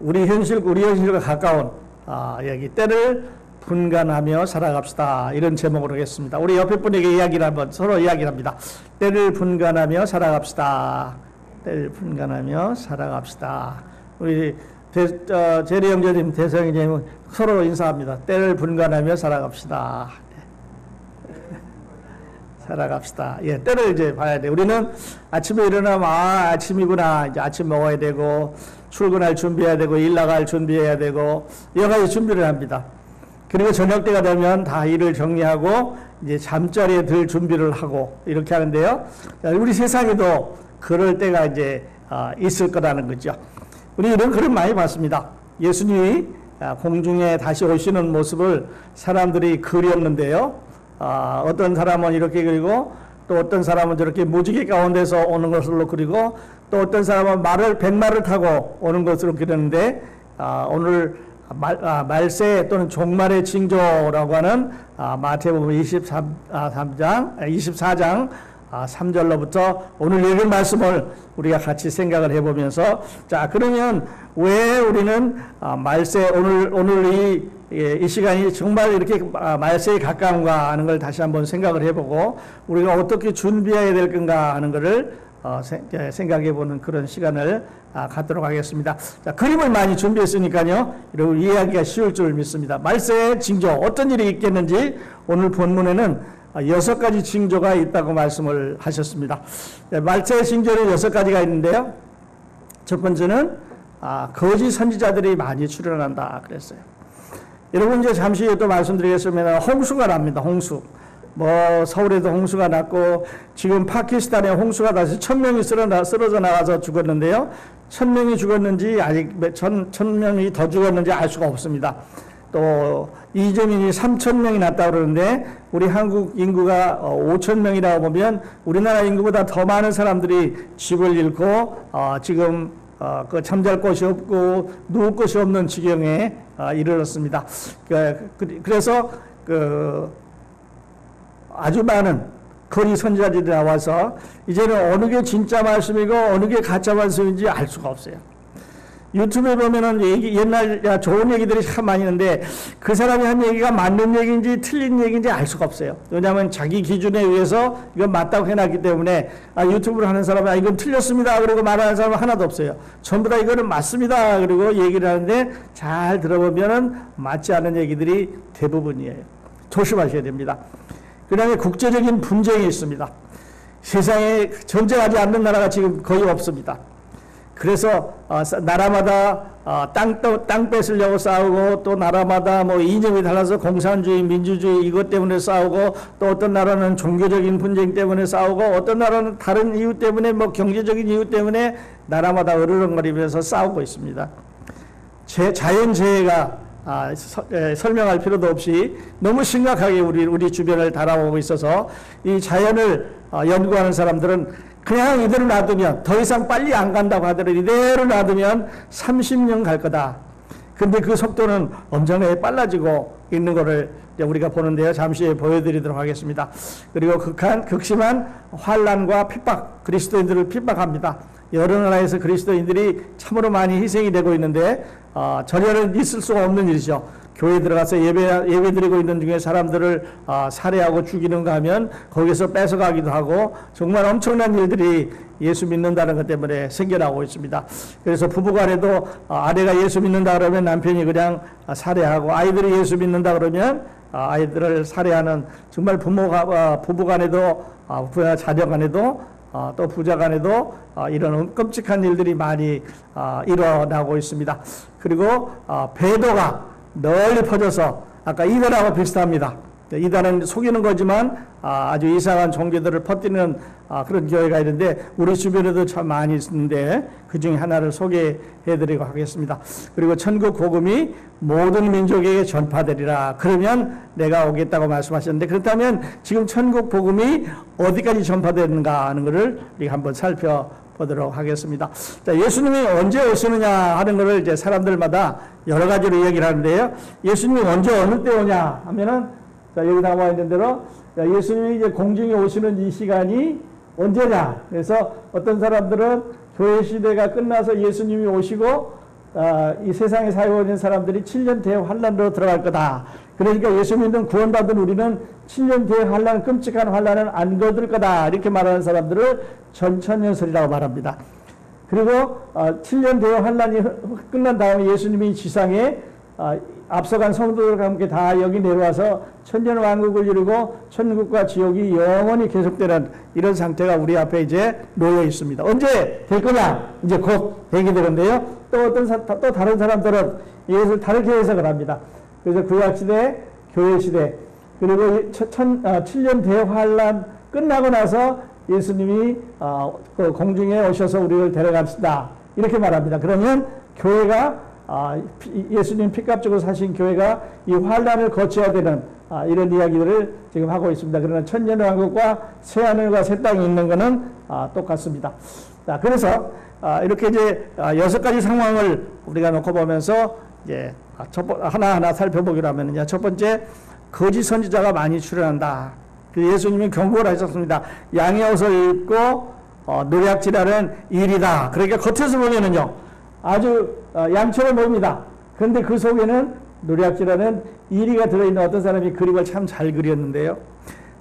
우리 현실과 가까운 여기 때를 분간하며 살아갑시다. 이런 제목으로 하겠습니다. 우리 옆에 분에게 서로 이야기를 합니다. 때를 분간하며 살아갑시다. 때를 분간하며 살아갑시다. 우리 제리 형제님, 대성 형제님 서로 인사합니다. 때를 분간하며 살아갑시다. 살아갑시다. 예, 때를 이제 봐야 돼. 우리는 아침에 일어나면 아침이구나. 이제 아침 먹어야 되고 출근할 준비해야 되고 일 나갈 준비해야 되고 여러 가지 준비를 합니다. 그리고 저녁 때가 되면 다 일을 정리하고 이제 잠자리에 들 준비를 하고 이렇게 하는데요. 우리 세상에도 그럴 때가 이제 있을 거라는 거죠. 우리 이런 글을 많이 봤습니다. 예수님이 공중에 다시 오시는 모습을 사람들이 그렸는데요. 어떤 사람은 이렇게 그리고 또 어떤 사람은 저렇게 무지개 가운데서 오는 것으로 그리고 또 어떤 사람은 백마를 타고 오는 것으로 그렸는데 오늘 말세 또는 종말의 징조라고 하는 마태복음 24장 3절로부터 오늘 읽은 말씀을 우리가 같이 생각을 해보면서 자 그러면 왜 우리는 말세 오늘 이 시간이 정말 이렇게 말세에 가까운가 하는 걸 다시 한번 생각을 해보고 우리가 어떻게 준비해야 될 건가 하는 것을 생각해보는 그런 시간을 갖도록 하겠습니다. 자, 그림을 많이 준비했으니까요. 이런 이해하기가 쉬울 줄 믿습니다. 말세의 징조, 어떤 일이 있겠는지 오늘 본문에는 6가지 징조가 있다고 말씀을 하셨습니다. 말세의 징조는 6가지가 있는데요. 첫 번째는 거짓 선지자들이 많이 출현한다 그랬어요. 여러분 이제 잠시 또 말씀드리겠습니다. 홍수가 납니다. 홍수. 서울에도 홍수가 났고 지금 파키스탄에 홍수가 나서 1000명이 쓰러져 나가서 죽었는데요. 1000명이 죽었는지 아직 1000명이 더 죽었는지 알 수가 없습니다. 또 이재민이 3000명이 났다고 그러는데 우리 한국 인구가 5000명이라고 보면 우리나라 인구보다 더 많은 사람들이 집을 잃고 지금 그 잠잘 곳이 없고 누울 곳이 없는 지경에 이르렀습니다. 그래서 아주 많은 거짓 선지자들이 나와서 이제는 어느 게 진짜 말씀이고 어느 게 가짜 말씀인지 알 수가 없어요. 유튜브에 보면은 옛날 좋은 얘기들이 참 많이 있는데 그 사람이 한 얘기가 맞는 얘기인지 틀린 얘기인지 알 수가 없어요. 왜냐하면 자기 기준에 의해서 이건 맞다고 해놨기 때문에 유튜브를 하는 사람은 이건 틀렸습니다 그리고 말하는 사람은 하나도 없어요. 전부 다 이거는 맞습니다 그리고 얘기를 하는데 잘 들어보면은 맞지 않은 얘기들이 대부분이에요. 조심하셔야 됩니다. 그 다음에 국제적인 분쟁이 있습니다. 세상에 전쟁하지 않는 나라가 지금 거의 없습니다. 그래서 나라마다 땅 뺏으려고 싸우고 또 나라마다 이념이 달라서 공산주의, 민주주의 이것 때문에 싸우고 또 어떤 나라는 종교적인 분쟁 때문에 싸우고 어떤 나라는 다른 이유 때문에 경제적인 이유 때문에 나라마다 으르렁거리면서 싸우고 있습니다. 자연재해가 설명할 필요도 없이 너무 심각하게 우리 주변을 달아오고 있어서 이 자연을 연구하는 사람들은 그냥 이대로 놔두면 더 이상 빨리 안 간다고 하더라도 이대로 놔두면 30년 갈 거다. 근데 그 속도는 엄청나게 빨라지고 있는 거를 우리가 보는데요. 잠시 후에 보여드리도록 하겠습니다. 그리고 극심한 환난과 핍박, 그리스도인들을 핍박합니다. 여러 나라에서 그리스도인들이 참으로 많이 희생이 되고 있는데 전혀는 있을 수가 없는 일이죠. 교회에 들어가서 예배 드리고 있는 중에 사람들을 살해하고 죽이는가 하면 거기서 뺏어가기도 하고 정말 엄청난 일들이 예수 믿는다는 것 때문에 생겨나고 있습니다. 그래서 부부간에도 아내가 예수 믿는다 그러면 남편이 그냥 살해하고 아이들이 예수 믿는다 그러면 아이들을 살해하는 정말 부부간에도 자녀간에도 또 부자간에도 이런 끔찍한 일들이 많이 일어나고 있습니다. 그리고 배도가 널리 퍼져서 아까 이단하고 비슷합니다. 이단은 속이는 거지만 아주 이상한 종교들을 퍼뜨리는 그런 교회가 있는데 우리 주변에도 참 많이 있는데 그 중에 하나를 소개해드리고 하겠습니다. 그리고 천국 복음이 모든 민족에게 전파되리라. 그러면 내가 오겠다고 말씀하셨는데 그렇다면 지금 천국 복음이 어디까지 전파되는가 하는 것을 우리가 한번 살펴보도록 하겠습니다. 자, 예수님이 언제 오시느냐 하는 것을 이제 사람들마다 여러 가지로 얘기를 하는데요. 예수님이 언제 어느 때 오냐 하면은 자, 여기 나와 있는 대로 예수님이 이제 공중에 오시는 이 시간이 언제냐. 그래서 어떤 사람들은 교회 시대가 끝나서 예수님이 오시고 이 세상에 살고 있는 사람들이 7년 대환란으로 들어갈 거다. 그러니까 예수 믿는 구원받은 우리는 7년 대환란, 끔찍한 환란은 안 거둘 거다. 이렇게 말하는 사람들을 전천년설이라고 말합니다. 그리고 7년 대환란이 끝난 다음에 예수님이 지상에 앞서간 성도들과 함께 다 여기 내려와서 천년왕국을 이루고 천국과 지옥이 영원히 계속되는 이런 상태가 우리 앞에 이제 놓여 있습니다. 언제 될 거냐? 이제 곧 되게 되는데요. 또 다른 사람들은 이것을 다르게 해석을 합니다. 그래서 구약시대, 교회시대, 그리고 7년 대환란 끝나고 나서 예수님이 그 공중에 오셔서 우리를 데려갑시다. 이렇게 말합니다. 그러면 교회가 예수님 피값주고 사신 교회가 이 환란을 거쳐야 되는 이런 이야기들을 지금 하고 있습니다. 그러나 천년왕국과 새하늘과 새 땅이 있는 것은 똑같습니다. 자, 그래서 이렇게 이제 6가지 상황을 우리가 놓고 보면서 이제 하나하나 살펴보기로 하면요. 첫 번째, 거짓 선지자가 많이 출현한다. 예수님이 경고를 하셨습니다. 양의 옷을 입고 노략질하는 일이다. 그러니까 겉에서 보면은요, 아주 양처럼 보입니다. 그런데 그 속에는 노략질하는 이리가 들어있는 어떤 사람이 그림을 참 잘 그렸는데요.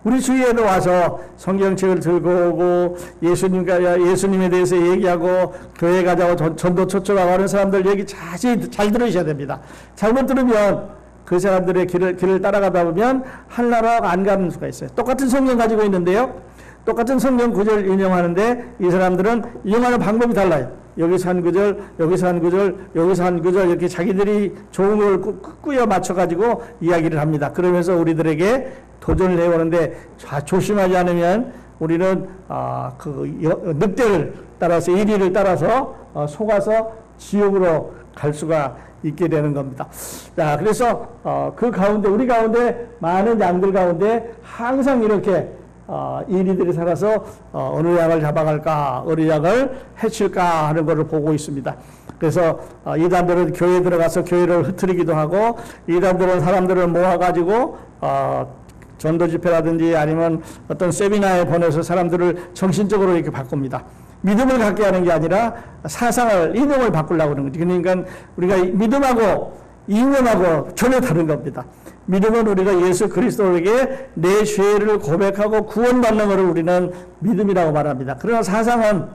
우리 주위에도 와서 성경책을 들고 오고 예수님에 대해서 얘기하고 교회 가자고 전도 초청하고 하는 사람들 얘기 자세히 잘 들으셔야 됩니다. 잘못 들으면 그 사람들의 길을 따라가다 보면 하나로 안 가는 수가 있어요. 똑같은 성경 가지고 있는데요. 똑같은 성경 구절 인용하는데 이 사람들은 인용하는 방법이 달라요. 여기서 한 구절, 여기서 한 구절, 여기서 한 구절 이렇게 자기들이 좋은 걸 꾸겨 맞춰가지고 이야기를 합니다. 그러면서 우리들에게 도전을 해오는데 조심하지 않으면 우리는 그 늑대를 따라서 이리를 따라서 속아서 지옥으로 갈 수가 있게 되는 겁니다. 자, 그래서 그 가운데 우리 가운데 많은 양들 가운데 항상 이렇게 이리들이 살아서 어느 양을 잡아갈까 어느 양을 해칠까 하는 것을 보고 있습니다. 그래서 이단들은 교회에 들어가서 교회를 흐트리기도 하고 이단들은 사람들을 모아가지고 전도 집회라든지 아니면 어떤 세미나에 보내서 사람들을 정신적으로 이렇게 바꿉니다. 믿음을 갖게 하는 게 아니라 사상을, 이념을 바꾸려고 하는 거죠. 그러니까 우리가 믿음하고 이념하고 전혀 다른 겁니다. 믿음은 우리가 예수 그리스도에게 내 죄를 고백하고 구원받는 것을 우리는 믿음이라고 말합니다. 그러나 사상은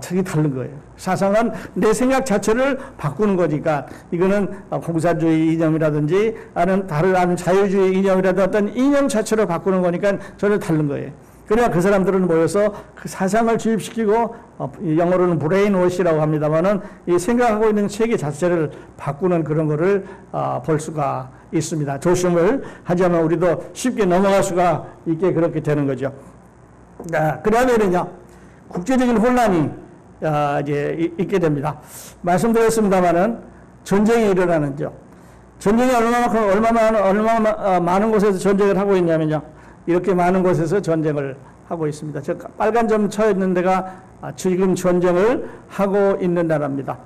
저기 다른 거예요. 사상은 내 생각 자체를 바꾸는 거니까 이거는 공산주의 이념이라든지 다른 자유주의 이념이라든지 어떤 이념 자체로 바꾸는 거니까 전혀 다른 거예요. 그래야 그 사람들은 모여서 그 사상을 주입시키고 영어로는 브레인워시라고 합니다만은 이 생각하고 있는 세계 자체를 바꾸는 그런 거를 볼 수가 있습니다. 조심을 하자면 우리도 쉽게 넘어갈 수가 있게 그렇게 되는 거죠. 그다음에는요, 국제적인 혼란이 이제 있게 됩니다. 말씀드렸습니다만은 전쟁이 일어나는죠. 전쟁이 얼마나 많은 곳에서 전쟁을 하고 있냐면요. 이렇게 많은 곳에서 전쟁을 하고 있습니다. 저 빨간 점 쳐 있는 데가 지금 전쟁을 하고 있는 나라입니다.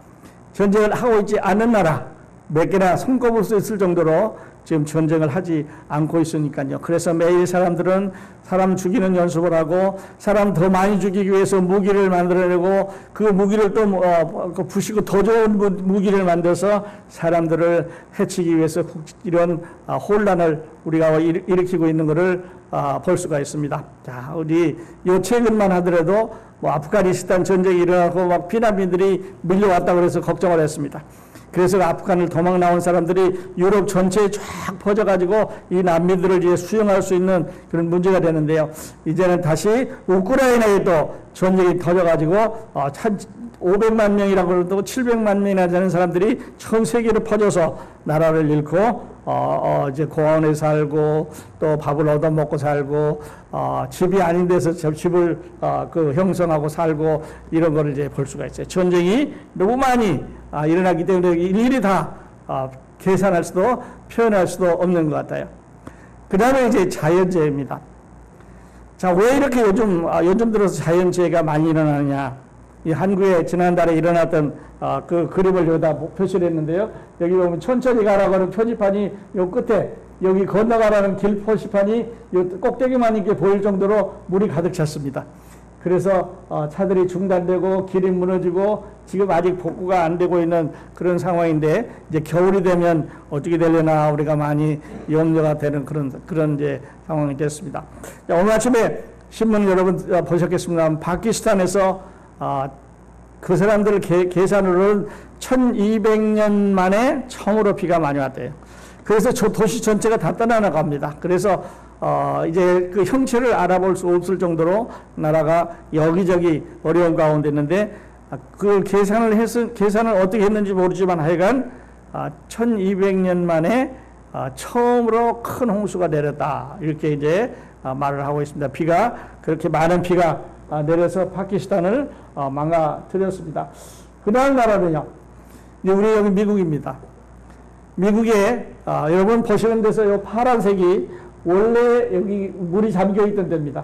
전쟁을 하고 있지 않은 나라 몇 개나 손꼽을 수 있을 정도로 지금 전쟁을 하지 않고 있으니까요. 그래서 매일 사람들은 사람 죽이는 연습을 하고 사람 더 많이 죽이기 위해서 무기를 만들어내고 그 무기를 또 부시고 더 좋은 무기를 만들어서 사람들을 해치기 위해서 이런 혼란을 우리가 일으키고 있는 것을 볼 수가 있습니다. 자, 우리 요 최근만 하더라도 아프가니스탄 전쟁이 일어나고 막 피난민들이 밀려왔다고 그래서 걱정을 했습니다. 그래서 아프간을 도망 나온 사람들이 유럽 전체에 쫙 퍼져가지고 이 난민들을 이제 수용할 수 있는 그런 문제가 되는데요. 이제는 다시 우크라이나에 또 전쟁이 터져가지고 500만 명이라고 그러도 700만 명이나 되는 사람들이 전 세계로 퍼져서 나라를 잃고 이제 고아원에 살고 또 밥을 얻어먹고 살고 집이 아닌 데서 집을 형성하고 살고 이런 거를 이제 볼 수가 있어요. 전쟁이 너무 많이 일어나기 때문에 일일이 다 계산할 수도 표현할 수도 없는 것 같아요. 그 다음에 이제 자연재해입니다. 자, 왜 이렇게 요즘 들어서 자연재해가 많이 일어나느냐. 이 한국에 지난달에 일어났던 그 그림을 여기다 표시를 했는데요. 여기 보면 천천히 가라고 하는 표지판이 요 끝에 여기 건너가라는 길 표시판이 요 꼭대기만 이렇게 보일 정도로 물이 가득 찼습니다. 그래서 차들이 중단되고 길이 무너지고 지금 아직 복구가 안 되고 있는 그런 상황인데 이제 겨울이 되면 어떻게 되려나 우리가 많이 염려가 되는 그런 이제 상황이 됐습니다. 자, 오늘 아침에 신문 여러분 보셨겠습니다. 파키스탄에서 그 사람들 계산으로는 1200년 만에 처음으로 비가 많이 왔대요. 그래서 도시 전체가 다 떠나나갑니다. 그래서 이제 그 형체를 알아볼 수 없을 정도로 나라가 여기저기 어려운 가운데 있는데 그걸 계산을 어떻게 했는지 모르지만 하여간 1200년 만에 처음으로 큰 홍수가 내렸다. 이렇게 이제 말을 하고 있습니다. 비가 그렇게 많은 비가 내려서 파키스탄을 망가뜨렸습니다. 그 다음 나라는요. 이제 우리 여기 미국입니다. 미국에 여러분 보시는 데서 요 파란색이 원래 여기 물이 잠겨 있던 데입니다.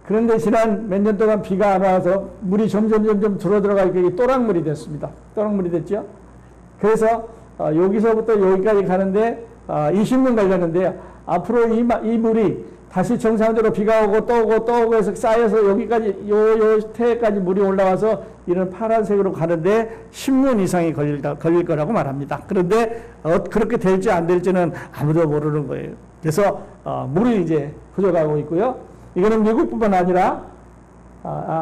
그런데 지난 몇 년 동안 비가 안 와서 물이 점점 들어들어가 이게 또랑물이 됐습니다. 또랑물이 됐죠. 그래서 여기서부터 여기까지 가는데 20년 걸렸는데요. 앞으로 이 물이 다시 정상적으로 비가 오고 또 오고 해서 쌓여서 여기까지 요 태까지 물이 올라와서 이런 파란색으로 가는데 10년 이상이 걸릴 거라고 말합니다. 그런데 그렇게 될지 안 될지는 아무도 모르는 거예요. 그래서 물이 이제 부족하고 있고요. 이거는 미국뿐만 아니라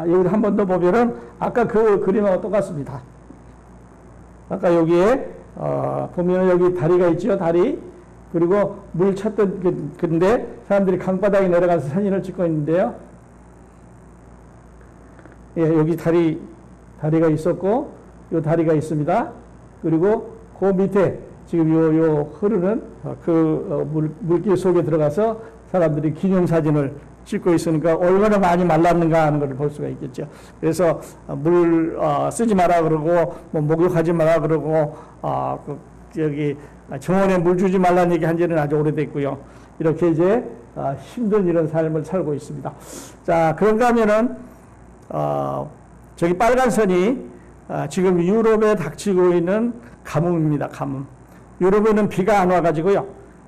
여기 한 번 더 보면은 아까 그 그림하고 똑같습니다. 아까 여기에 보면 여기 다리가 있죠. 다리. 그리고 물 찼던 근데 사람들이 강바닥에 내려가서 사진을 찍고 있는데요. 예, 여기 다리가 있었고 요 다리가 있습니다. 그리고 그 밑에 지금 요 흐르는 물길 속에 들어가서 사람들이 기념사진을 찍고 있으니까 얼마나 많이 말랐는가 하는 걸 볼 수가 있겠죠. 그래서 물 쓰지 마라 그러고 뭐 목욕하지 마라 그러고 여기 정원에 물 주지 말라는 얘기 한 지는 아주 오래됐고요. 이렇게 이제 힘든 이런 삶을 살고 있습니다. 자, 그런가 하면은 저기 빨간 선이 지금 유럽에 닥치고 있는 가뭄입니다. 가뭄. 유럽에는 비가 안 와가지고요.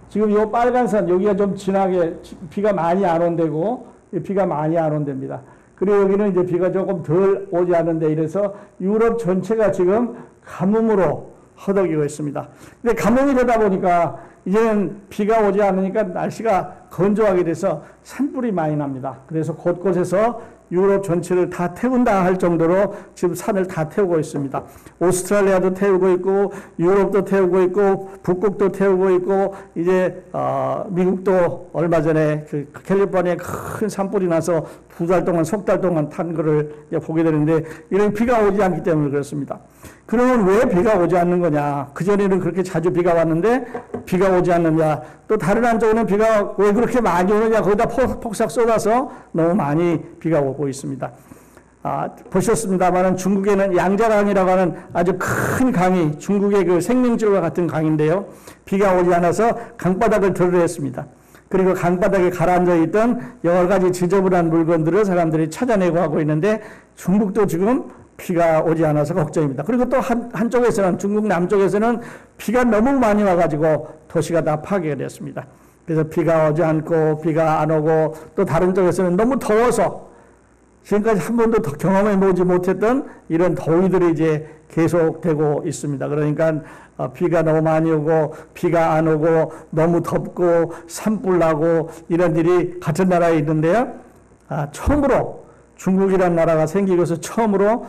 지금 이 빨간 선 여기가 좀 진하게 비가 많이 안 온대고 비가 많이 안 온답니다. 그리고 여기는 이제 비가 조금 덜 오지 않는데 이래서 유럽 전체가 지금 가뭄으로 허덕이고 있습니다. 근데 가뭄이 되다 보니까 이제는 비가 오지 않으니까 날씨가 건조하게 돼서 산불이 많이 납니다. 그래서 곳곳에서 유럽 전체를 다 태운다 할 정도로 지금 산을 다 태우고 있습니다. 오스트랄리아도 태우고 있고 유럽도 태우고 있고 북극도 태우고 있고 이제 미국도 얼마 전에 그 캘리포니아에 큰 산불이 나서 석 달 동안 탄 거를 보게 되는데 이런 비가 오지 않기 때문에 그렇습니다. 그러면 왜 비가 오지 않는 거냐? 그전에는 그렇게 자주 비가 왔는데 비가 오지 않느냐? 또 다른 한쪽에는 비가 왜 그렇게 많이 오느냐? 거기다 폭삭 쏟아서 너무 많이 비가 오고 있습니다. 보셨습니다만은 중국에는 양자강이라고 하는 아주 큰 강이 중국의 그 생명줄과 같은 강인데요. 비가 오지 않아서 강바닥을 드러냈습니다. 그리고 강바닥에 가라앉아 있던 여러 가지 지저분한 물건들을 사람들이 찾아내고 하고 있는데 중국도 지금 비가 오지 않아서 걱정입니다. 그리고 또 한쪽에서는 중국 남쪽에서는 비가 너무 많이 와가지고 도시가 다 파괴가 됐습니다. 그래서 비가 오지 않고 비가 안 오고 또 다른 쪽에서는 너무 더워서 지금까지 한 번도 경험해 보지 못했던 이런 더위들이 이제 계속되고 있습니다. 그러니까 비가 너무 많이 오고 비가 안 오고 너무 덥고 산불 나고 이런 일이 같은 나라에 있는데요. 처음으로 중국이라는 나라가 생기고서 처음으로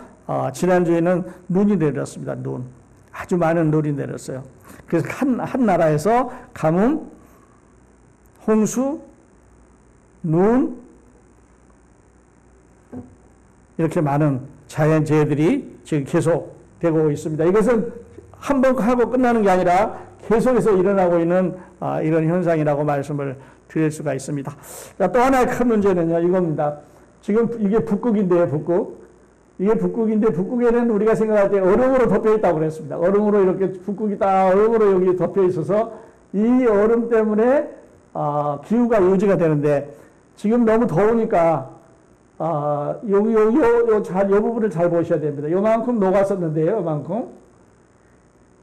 지난주에는 눈이 내렸습니다. 눈. 아주 많은 눈이 내렸어요. 그래서 한 나라에서 가뭄, 홍수, 눈, 이렇게 많은 자연재해들이 지금 계속 되고 있습니다. 이것은 한 번 하고 끝나는 게 아니라 계속해서 일어나고 있는 이런 현상이라고 말씀을 드릴 수가 있습니다. 자, 또 하나의 큰 문제는요, 이겁니다. 지금 이게 북극인데요, 북극. 이게 북극인데 북극에는 우리가 생각할 때 얼음으로 덮여 있다고 그랬습니다. 얼음으로 이렇게 북극이 딱 얼음으로 여기 덮여 있어서 이 얼음 때문에 기후가 유지가 되는데 지금 너무 더우니까 요 부분을 잘 보셔야 됩니다. 요만큼 녹았었는데요, 요만큼.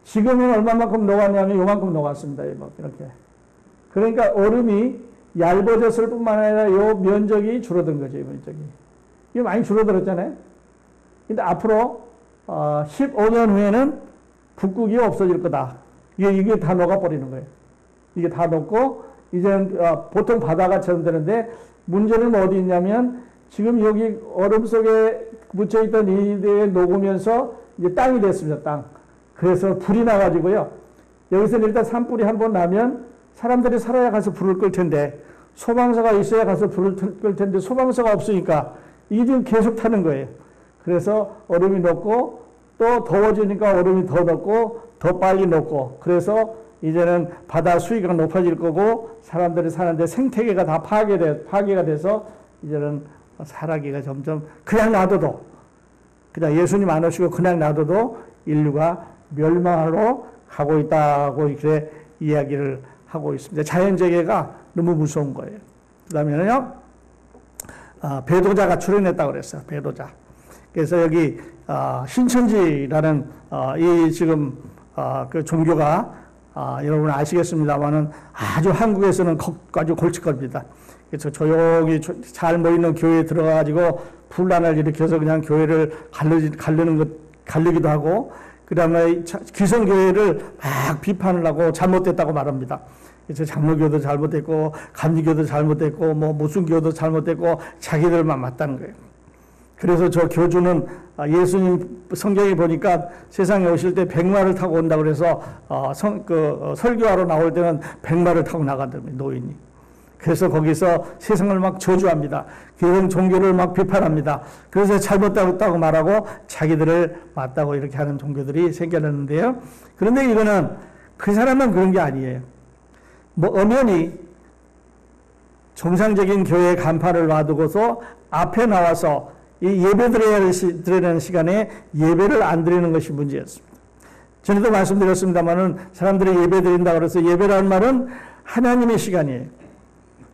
지금은 얼마만큼 녹았냐면 요만큼 녹았습니다. 이렇게. 그러니까 얼음이 얇아졌을 뿐만 아니라 요 면적이 줄어든 거죠, 이 면적이. 이게 많이 줄어들었잖아요. 근데 앞으로 15년 후에는 북극이 없어질 거다. 이게 다 녹아버리는 거예요. 이게 다 녹고 이제는 보통 바다가 되는데 문제는 어디 있냐면 지금 여기 얼음 속에 묻혀있던 이게 녹으면서 이제 땅이 됐습니다. 땅. 그래서 불이 나가지고요. 여기서는 일단 산불이 한번 나면 사람들이 살아야 가서 불을 끌 텐데 소방서가 있어야 가서 불을 끌 텐데 소방서가 없으니까 이게 지금 계속 타는 거예요. 그래서 얼음이 녹고 또 더워지니까 얼음이 더 녹고 더 빨리 녹고 그래서 이제는 바다 수위가 높아질 거고 사람들이 사는데 생태계가 다 파괴가 돼서 이제는 살아기가 점점 그냥 놔둬도 그냥 예수님 안 오시고 그냥 놔둬도 인류가 멸망하러 가고 있다고 이렇게 이야기를 하고 있습니다. 자연재해가 너무 무서운 거예요. 그 다음에는요, 배도자가 출현했다고 그랬어요. 배도자. 그래서 여기, 신천지라는, 이 지금, 그 종교가, 여러분 아시겠습니다만은 아주 한국에서는 아주 골칫겁니다. 그래서 조용히 잘 모이는 교회에 들어가가지고 분란을 일으켜서 그냥 교회를 갈르기도 하고, 그 다음에 기성교회를 막 비판을 하고 잘못됐다고 말합니다. 그래서 장로교도 잘못됐고, 감리교도 잘못됐고, 뭐 무슨교도 잘못됐고, 자기들만 맞다는 거예요. 그래서 저 교주는 예수님 성경에 보니까 세상에 오실 때 백마를 타고 온다고 그래서 설교하러 나올 때는 백마를 타고 나간다며 노인이. 그래서 거기서 세상을 막 저주합니다. 그런 종교를 막 비판합니다. 그래서 잘못됐다고 말하고 자기들을 맞다고 이렇게 하는 종교들이 생겨났는데요. 그런데 이거는 그 사람은 그런 게 아니에요. 뭐 엄연히 정상적인 교회 간판을 놔두고서 앞에 나와서 이 예배 드리는 시간에 예배를 안 드리는 것이 문제였습니다. 전에도 말씀드렸습니다만은 사람들이 예배 드린다고 그래서 예배라는 말은 하나님의 시간이에요.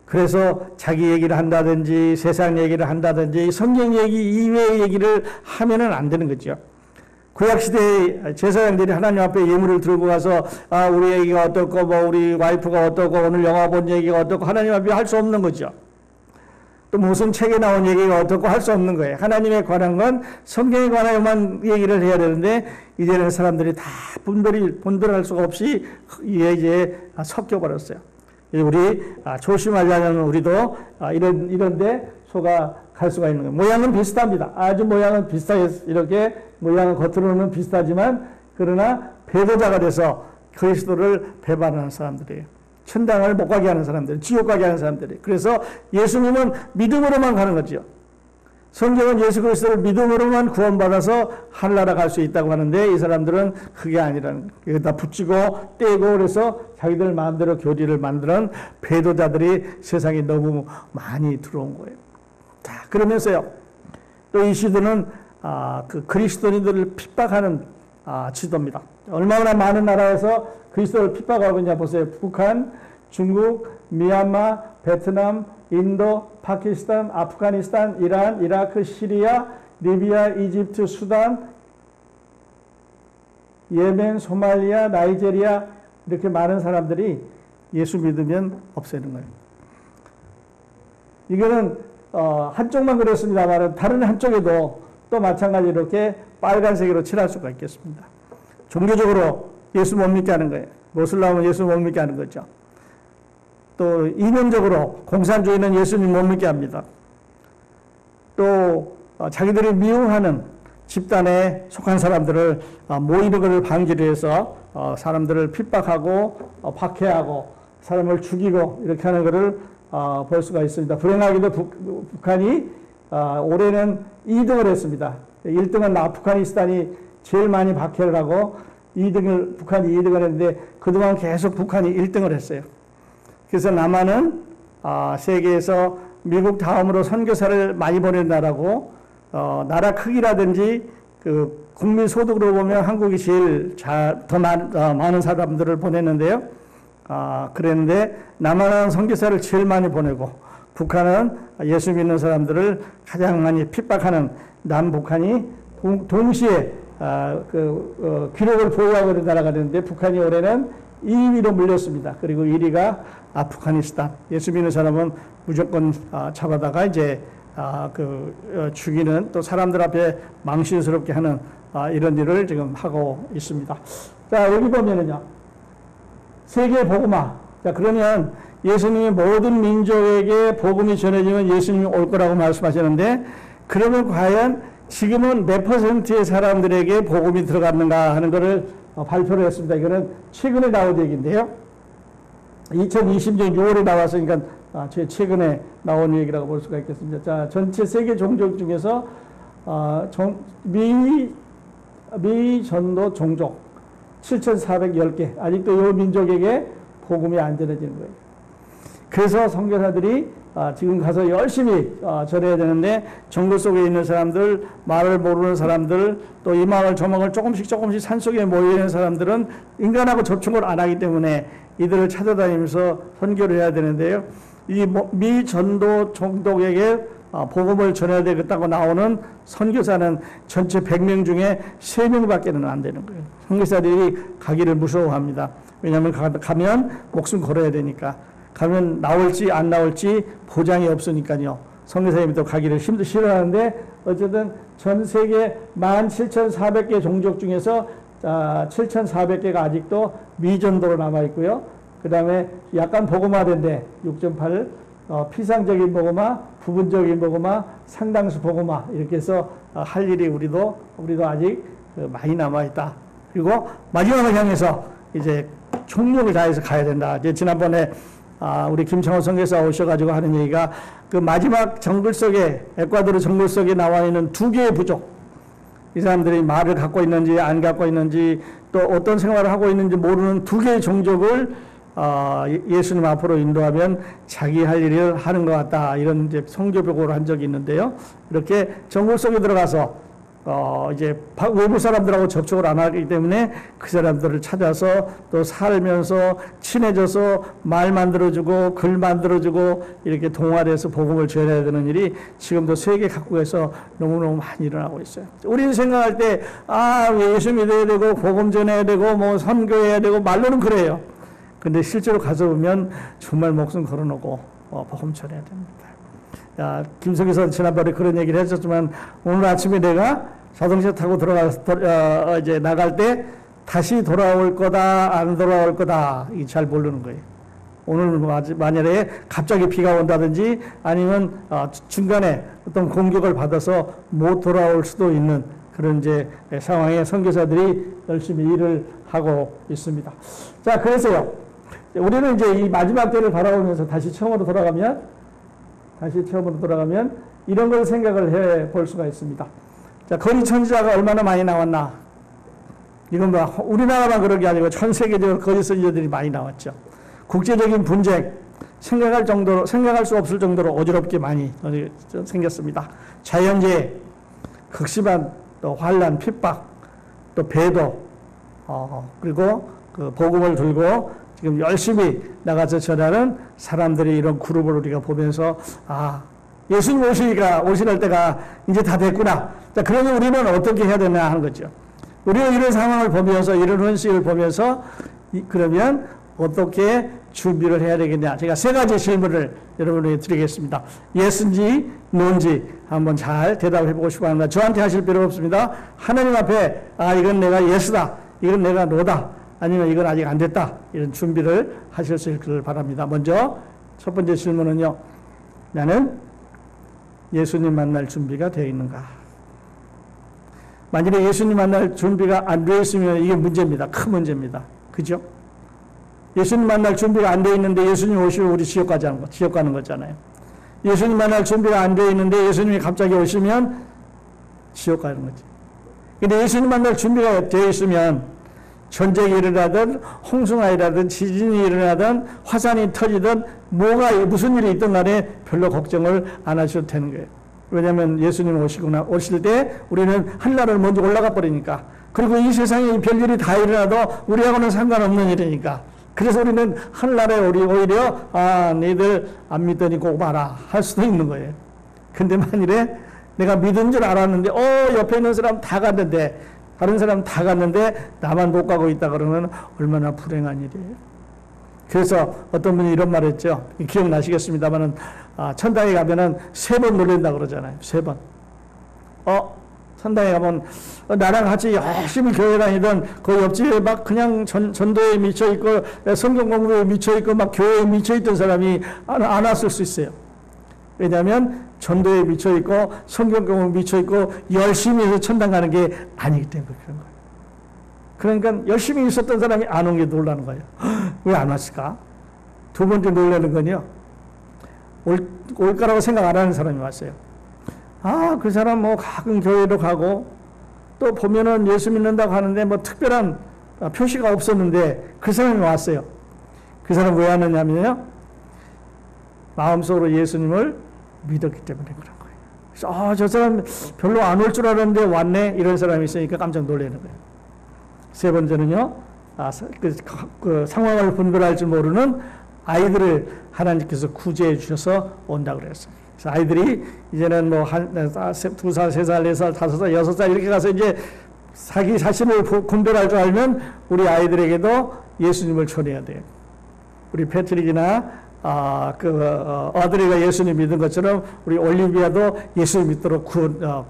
그래서 자기 얘기를 한다든지 세상 얘기를 한다든지 성경 얘기 이외의 얘기를 하면은 안 되는 거죠. 구약시대의 제사장들이 하나님 앞에 예물을 들고 가서 우리 얘기가 어떻고 뭐 우리 와이프가 어떻고 오늘 영화 본 얘기가 어떻고 하나님 앞에 할 수 없는 거죠. 또 무슨 책에 나온 얘기가 어떻고 할 수 없는 거예요. 하나님에 관한 건 성경에 관하여만 얘기를 해야 되는데 이제는 사람들이 다 분별할 수가 없이 이제 섞여버렸어요. 우리 조심하려면 우리도 이런데 속아 갈 수가 있는 거예요. 모양은 비슷합니다. 아주 모양은 비슷하게 이렇게 모양은 겉으로는 비슷하지만 그러나 배도자가 돼서 그리스도를 배반하는 사람들이에요. 천당을 못 가게 하는 사람들, 지옥 가게 하는 사람들이. 그래서 예수님은 믿음으로만 가는 거죠. 성경은 예수 그리스도를 믿음으로만 구원받아서 하늘나라 갈 수 있다고 하는데 이 사람들은 그게 아니라는 거예요. 다 붙이고 떼고 그래서 자기들 마음대로 교리를 만드는 배도자들이 세상에 너무 많이 들어온 거예요. 자, 그러면서요. 또 이 시대는 그 그리스도인들을 핍박하는 지도입니다. 얼마나 많은 나라에서 그리스도를 핍박하고 있냐 보세요. 북한, 중국, 미얀마, 베트남, 인도, 파키스탄, 아프가니스탄, 이란, 이라크, 시리아, 리비아, 이집트, 수단, 예멘, 소말리아, 나이제리아 이렇게 많은 사람들이 예수 믿으면 없애는 거예요. 이거는 한쪽만 그렇습니다만 다른 한쪽에도 또 마찬가지로 이렇게 빨간색으로 칠할 수가 있겠습니다. 종교적으로 예수 못 믿게 하는 거예요. 못을 나오면 예수 못 믿게 하는 거죠. 또 이념적으로 공산주의는 예수님 못 믿게 합니다. 또 자기들이 미워하는 집단에 속한 사람들을 모이는 것을 방지를 해서 사람들을 핍박하고 박해하고 사람을 죽이고 이렇게 하는 것을 볼 수가 있습니다. 불행하게도 북한이 올해는 2등을 했습니다. 1등은 아프가니스탄이 제일 많이 박해를 하고 북한이 2등을 했는데 그동안 계속 북한이 1등을 했어요. 그래서 남한은 세계에서 미국 다음으로 선교사를 많이 보낸 나라고 나라 크기라든지 그 국민 소득으로 보면 한국이 제일 더 많은 사람들을 보냈는데요. 그랬는데 남한은 선교사를 제일 많이 보내고 북한은 예수 믿는 사람들을 가장 많이 핍박하는 남북한이 동시에 기록을 보유하고 있는 나라가 되는데 북한이 올해는 2위로 물렸습니다. 그리고 1위가 아프가니스탄. 예수 믿는 사람은 무조건 잡아다가 이제 죽이는 또 사람들 앞에 망신스럽게 하는 이런 일을 지금 하고 있습니다. 자, 여기 보면은요. 세계 복음화. 자, 그러면 예수님이 모든 민족에게 복음이 전해지면 예수님이 올 거라고 말씀하셨는데, 그러면 과연 지금은 몇 퍼센트의 사람들에게 복음이 들어갔는가 하는 것을 발표를 했습니다. 이거는 최근에 나온 얘기인데요. 2020년 6월에 나왔으니까 최근에 나온 얘기라고 볼 수가 있겠습니다. 자, 전체 세계 종족 중에서 미 전도 종족 7,410개, 아직도 이 민족에게 복음이 안 전해지는 거예요. 그래서 선교사들이 지금 가서 열심히 전해야 되는데, 정글 속에 있는 사람들, 말을 모르는 사람들, 또 이 마을 저 마을 조금씩 산속에 모여있는 사람들은 인간하고 접촉을 안 하기 때문에 이들을 찾아다니면서 선교를 해야 되는데요. 이 미 전도 종족에게 복음을 전해야 되겠다고 나오는 선교사는 전체 100명 중에 3명밖에는 안 되는 거예요. 선교사들이 가기를 무서워합니다. 왜냐하면 가면 목숨 걸어야 되니까. 가면 나올지 안 나올지 보장이 없으니까요. 선교사님이 또 가기를 싫어하는데, 어쨌든 전 세계 17,400개 종족 중에서 7,400개가 아직도 미전도로 남아있고요. 그 다음에 약간 복음화된데 6.8, 피상적인 복음화, 부분적인 복음화, 상당수 복음화, 이렇게 해서 할 일이 우리도 아직 많이 남아있다. 그리고 마지막을 향해서 이제 총력을 다해서 가야 된다. 이제 지난번에 우리 김창호 선교사 오셔가지고 하는 얘기가, 그 마지막 정글 속에, 에콰도르 정글 속에 나와 있는 2개의 부족, 이 사람들이 말을 갖고 있는지 안 갖고 있는지 또 어떤 생활을 하고 있는지 모르는 2개의 종족을 예수님 앞으로 인도하면 자기 할 일을 하는 것 같다, 이런 이제 성교보고를 한 적이 있는데요. 이렇게 정글 속에 들어가서 이제 외부 사람들하고 접촉을 안 하기 때문에 그 사람들을 찾아서 또 살면서 친해져서 말 만들어주고 글 만들어주고 이렇게 동아리에서 복음을 전해야 되는 일이 지금도 세계 각국에서 너무너무 많이 일어나고 있어요. 우리는 생각할 때 예수 믿어야 되고 복음 전해야 되고 뭐 선교해야 되고 말로는 그래요. 근데 실제로 가서 보면 정말 목숨 걸어놓고 복음 전해야 됩니다. 김석희 지난번에 그런 얘기를 했었지만, 오늘 아침에 내가 자동차 타고 이제 나갈 때 다시 돌아올 거다, 안 돌아올 거다, 잘 모르는 거예요. 오늘 만약에 갑자기 비가 온다든지 아니면 중간에 어떤 공격을 받아서 못 돌아올 수도 있는 그런 이제 상황에 선교사들이 열심히 일을 하고 있습니다. 자, 그래서요, 우리는 이제 이 마지막 때를 바라보면서 다시 처음으로 돌아가면 이런 걸 생각을 해 볼 수가 있습니다. 자, 거리 선지자가 얼마나 많이 나왔나? 이건 뭐 우리나라만 그런 게 아니고 전 세계적으로 거리 선지자들이 많이 나왔죠. 국제적인 분쟁, 생각할 수 없을 정도로 어지럽게 많이 생겼습니다. 자연재해, 극심한 또 환란, 핍박, 또 배도, 그리고 그 복음을 들고 지금 열심히 나가서 전하는 사람들이 이런 그룹을 우리가 보면서, 예수님 오실 때가 이제 다 됐구나. 자, 그러면 우리는 어떻게 해야 되나 하는 거죠. 우리는 이런 상황을 보면서, 이런 현실을 보면서, 그러면 어떻게 준비를 해야 되겠냐. 제가 3가지 질문을 여러분에게 드리겠습니다. 예스인지 노인지 한번 잘 대답해 보고 싶어 합니다. 저한테 하실 필요 없습니다. 하나님 앞에, 이건 내가 예스다, 이건 내가 노다, 아니면 이건 아직 안 됐다, 이런 준비를 하실 수 있기를 바랍니다. 먼저 첫 번째 질문은요, 나는 예수님 만날 준비가 되어 있는가? 만일에 예수님 만날 준비가 안 되어 있으면 이게 문제입니다. 큰 문제입니다. 그죠? 예수님 만날 준비가 안 되어 있는데 예수님 오시면 우리 지옥 가는 거잖아요. 예수님 만날 준비가 안 되어 있는데 예수님이 갑자기 오시면 지옥 가는 거지. 근데 예수님 만날 준비가 되어 있으면 전쟁이 일어나든 홍수가 일어나든 지진이 일어나든 화산이 터지든 무슨 일이 있든 간에 별로 걱정을 안 하셔도 되는 거예요. 왜냐하면 예수님 오실 때 우리는 하늘나라를 먼저 올라가 버리니까. 그리고 이 세상에 별일이 다 일어나도 우리하고는 상관없는 일이니까. 그래서 우리는 하늘나라에 오히려 너희들 안 믿더니 꼭 봐라 할 수도 있는 거예요. 근데 만일에 내가 믿은 줄 알았는데 옆에 있는 사람 다 갔는데, 다른 사람 다 갔는데 나만 못 가고 있다 그러면 얼마나 불행한 일이에요. 그래서 어떤 분이 이런 말을 했죠. 기억나시겠습니다만은, 천당에 가면은 3번 놀란다 그러잖아요. 3번. 천당에 가면 나랑 같이 열심히 교회 다니던 그 옆집에 막 그냥 전도에 미쳐있고 성경 공부에 미쳐있고 막 교회에 미쳐있던 사람이 안 왔을 수 있어요. 왜냐하면 전도에 미쳐있고 성경 공부에 미쳐있고 열심히 해서 천당 가는 게 아니기 때문에 그런 거예요. 그러니까 열심히 있었던 사람이 안 온 게 놀라는 거예요. 왜 안 왔을까? 두 번째 놀라는 건요. 올 거라고 생각 안 하는 사람이 왔어요. 그 사람 뭐 가끔 교회도 가고 또 보면은 예수 믿는다고 하는데 뭐 특별한 표시가 없었는데 그 사람이 왔어요. 그 사람 왜 왔느냐면요. 마음속으로 예수님을 믿었기 때문에 그런 거예요. 그래서 저 사람 별로 안 올 줄 알았는데 왔네. 이런 사람이 있으니까 깜짝 놀라는 거예요. 세 번째는요. 그 상황을 분별할 줄 모르는 아이들을 하나님께서 구제해 주셔서 온다고 그랬어요. 그래서 아이들이 이제는 뭐 2살, 3살, 4살, 5살, 6살 이렇게 가서 이제 자기 자신을 분별할 줄 알면 우리 아이들에게도 예수님을 전해야 돼요. 우리 패트릭이나 아들이가 예수님 믿은 것처럼 우리 올리비아도 예수님 믿도록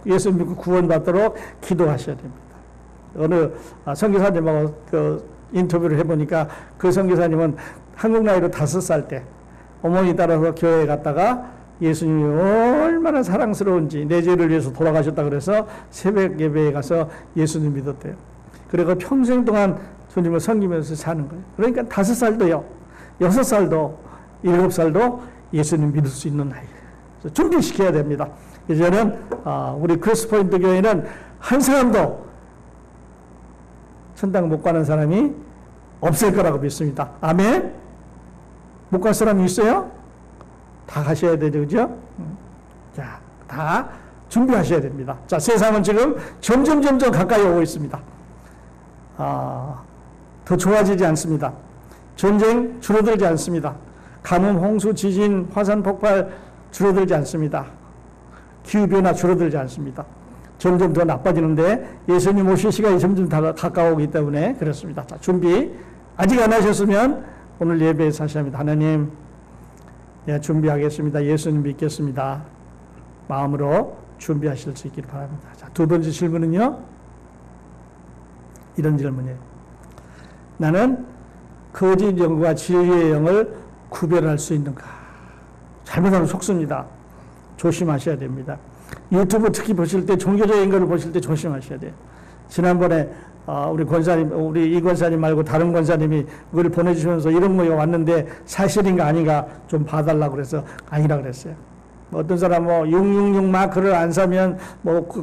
예수님 믿고 구원받도록 기도하셔야 됩니다. 어느 선교사님하고 인터뷰를 해보니까 그 선교사님은 한국 나이로 5살 때 어머니 따라서 교회에 갔다가 예수님이 얼마나 사랑스러운지 내 죄를 위해서 돌아가셨다 그래서 새벽 예배에 가서 예수님 믿었대요. 그리고 평생 동안 주님을 섬기면서 사는 거예요. 그러니까 5살도요, 6살도, 7살도 예수님 믿을 수 있는 나이. 준비시켜야 됩니다. 이제는 우리 크로스포인트 교회는 한 사람도 천당 못 가는 사람이 없을 거라고 믿습니다. 아멘? 못 갈 사람이 있어요? 다 가셔야 되죠, 그죠? 자, 다 준비하셔야 됩니다. 자, 세상은 지금 점점 가까이 오고 있습니다. 더 좋아지지 않습니다. 전쟁 줄어들지 않습니다. 가뭄, 홍수, 지진, 화산 폭발 줄어들지 않습니다. 기후변화 줄어들지 않습니다. 점점 더 나빠지는데 예수님 오실 시간이 점점 가까워오기 때문에 그렇습니다. 자, 준비 아직 안 하셨으면 오늘 예배에서 하셔야 합니다. 하나님, 준비하겠습니다. 예수님 믿겠습니다. 마음으로 준비하실 수 있기를 바랍니다. 자, 두 번째 질문은요. 이런 질문이에요. 나는 거짓 영과 진리의 영을 구별할 수 있는가? 잘못하면 속습니다. 조심하셔야 됩니다. 유튜브 특히 보실 때 종교적인 것을 보실 때 조심하셔야 돼요. 지난번에 우리 권사님, 우리 이 권사님 말고 다른 권사님이 그걸 보내주시면서 이런 거가 왔는데 사실인가 아닌가 좀 봐달라고 그래서 아니라 그랬어요. 어떤 사람 666 마크를 안 사면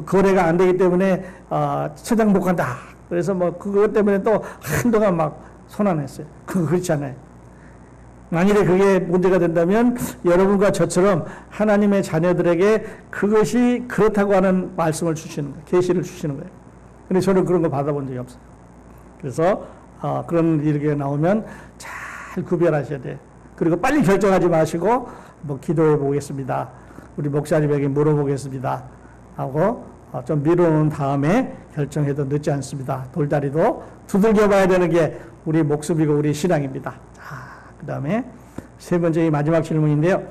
거래가 안 되기 때문에 천당 못 간다. 그래서 그것 때문에 또 한동안 막 손안했어요. 그렇지 않아요. 만일에 그게 문제가 된다면 여러분과 저처럼 하나님의 자녀들에게 그것이 그렇다고 하는 말씀을 주시는 거예요. 계시를 주시는 거예요. 근데 저는 그런 거 받아본 적이 없어요. 그래서 그런 일이 나오면 잘 구별하셔야 돼요. 그리고 빨리 결정하지 마시고 기도해 보겠습니다. 우리 목사님에게 물어보겠습니다. 하고 좀 미뤄놓은 다음에 결정해도 늦지 않습니다. 돌다리도 두들겨 봐야 되는 게 우리 목숨이고 우리 신앙입니다. 그 다음에 세 번째 마지막 질문인데요.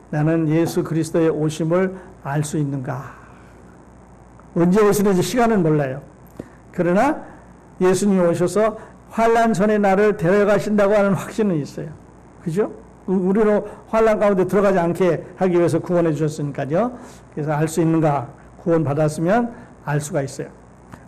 나는 예수 그리스도의 오심을 알 수 있는가? 언제 오시는지 시간은 몰라요. 그러나 예수님이 오셔서 환난 전에 나를 데려가신다고 하는 확신은 있어요. 그죠? 우리로 환난 가운데 들어가지 않게 하기 위해서 구원해 주셨으니까요. 그래서 알 수 있는가? 구원 받았으면 알 수가 있어요.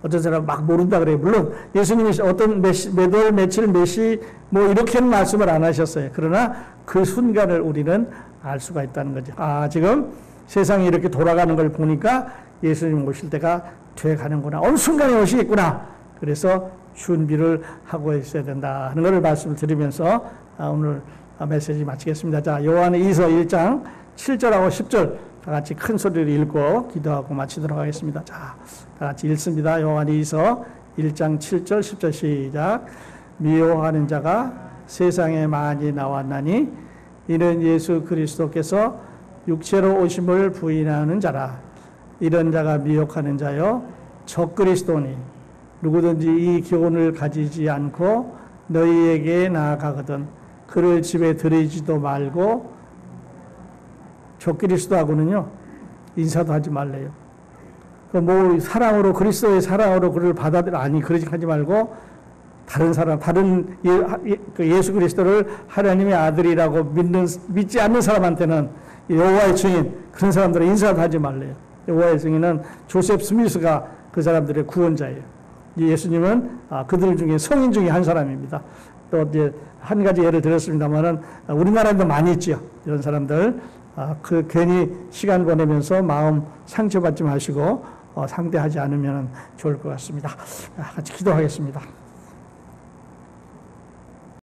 어떤 사람 막 모른다 그래요. 물론 예수님이 어떤 몇 월, 며칠, 몇 시 이렇게는 말씀을 안 하셨어요. 그러나 그 순간을 우리는 알 수가 있다는 거죠. 지금 세상이 이렇게 돌아가는 걸 보니까 예수님 오실 때가 돼 가는구나. 어느 순간에 오시겠구나. 그래서 준비를 하고 있어야 된다는 것을 말씀을 드리면서 오늘 메시지 마치겠습니다. 자, 요한의서 1장 7절하고 10절 다 같이 큰 소리를 읽고 기도하고 마치도록 하겠습니다. 자, 다 같이 읽습니다. 요한의서 1장 7절 10절 시작. 미워하는 자가 세상에 많이 나왔나니 이는 예수 그리스도께서 육체로 오심을 부인하는 자라. 이런 자가 미혹하는 자요 적그리스도니 누구든지 이 교훈을 가지지 않고 너희에게 나아가거든 그를 집에 들이지도 말고 적그리스도하고는요 인사도 하지 말래요. 뭐 사랑으로 그리스도의 사랑으로 그를 받아들여 아니 그러지 하지 말고 다른 사람 다른 예수 그리스도를 하나님의 아들이라고 믿지 않는 사람한테는 여호와의 증인 그런 사람들은 인사도 하지 말래요. 여호와의 증인은 조셉 스미스가 그 사람들의 구원자예요. 예수님은 그들 중에 성인 중에 한 사람입니다. 또 이제 한 가지 예를 들었습니다만은 우리나라에도 많이 있죠. 이런 사람들 그 괜히 시간 보내면서 마음 상처받지 마시고 상대하지 않으면 좋을 것 같습니다. 같이 기도하겠습니다.